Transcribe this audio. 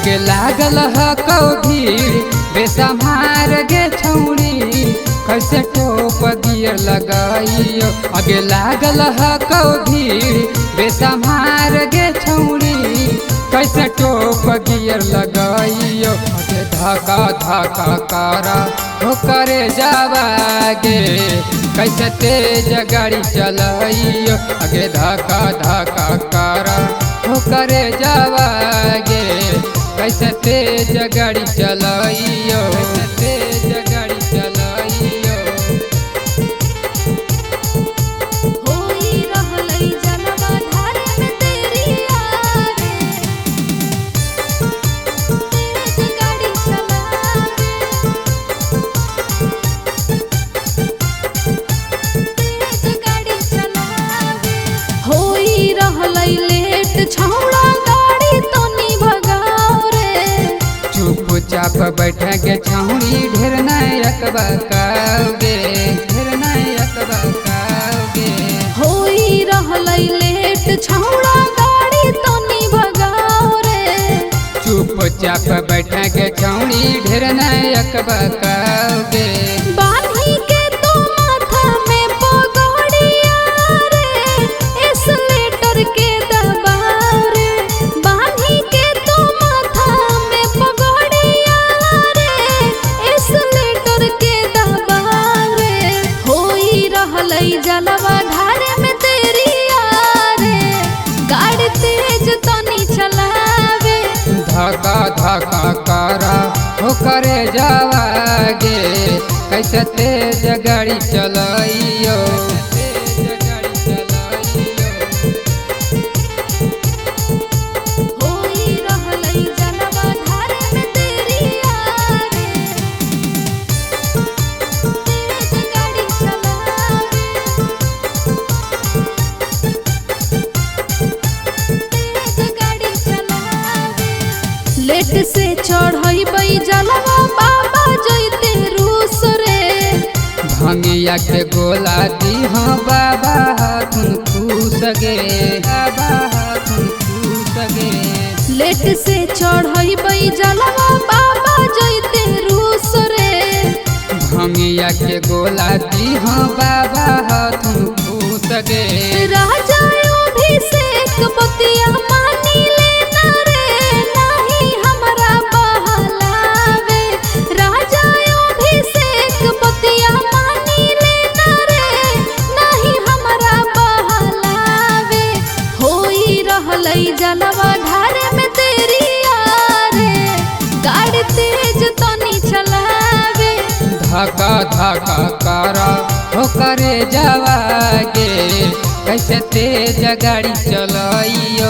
आगे लागल ह कौ भीड़ बेसम्हार गे छौड़ी कैसे टोप गियर लगाइयो। आगे लागल ह कौ भीड़ बेसम्हार गे छौड़ी कैसे टोप गियर लगाइयो। आगे धक्का धक्का करा हो करे जावागे कैसे तेज गाड़ी चलाइयो। आगे धक्का धक्का करा हो करे जावागे कैसे तेज गाड़ी चलाइयो। कैसे तेज गाड़ी चलाइयो। होई रहलै जनवा धारे में तेरी यारे तेज गाड़ी चलावे तेज गाड़ी चलावे। होई रहलै लेट छौड़ा गाड़ी तनी भगाओ रे। चुपचाप बैठे के छौड़ी ढेर नायक बकाओगे ढेर नायक बकाओगे। होई रहलै लेट छौड़ा गाड़ी तनी भगाओ रे। चुपचाप बैठे के छौड़ी ढेर नायक बकाओगे। बांधी के तो माथा में पगड़िया रे एस्लेटर के दबाव रे। बांधी के तो माथा में पगड़िया रे एस्लेटर के दबाव रे। होई रहलै जलवा धारे में तेरी यारे गाड़ी तेज तनी चलावे। धक्का धक्का करा हो करे जावागे कैसे तेज गाड़ी चलाइयो। तेज गाड़ी चलाइयो। होई रहलै जनवा धारे में तेरी यारे तेज गाड़ी चलावे तेज गाड़ी चलावे। लेट से चढ़बै जलवा बाबा जैते रूस रे। भंगिया के गोला दी हाँ बाबा हाथुन खुश गे बाबा हाथुन खुश गे। लेट से चढ़बै जलवा बाबा जैते रूस रे। भंगिया के गोला दी हाँ बाबा हाथुन खुश गे। राजा अभिषेक बतिया मानी लेना रे नहीं हमरा बहलावे। राजा अभिषेक बतिया मानी लेना रे नहीं हमरा बहलावे। होई रहलै जलवा धारे में तेरी यारे गाड़ी तेज तनी चलावे। धक्का धक्का करा हो करे जावागे कैसे तेज गाड़ी चलाइयो।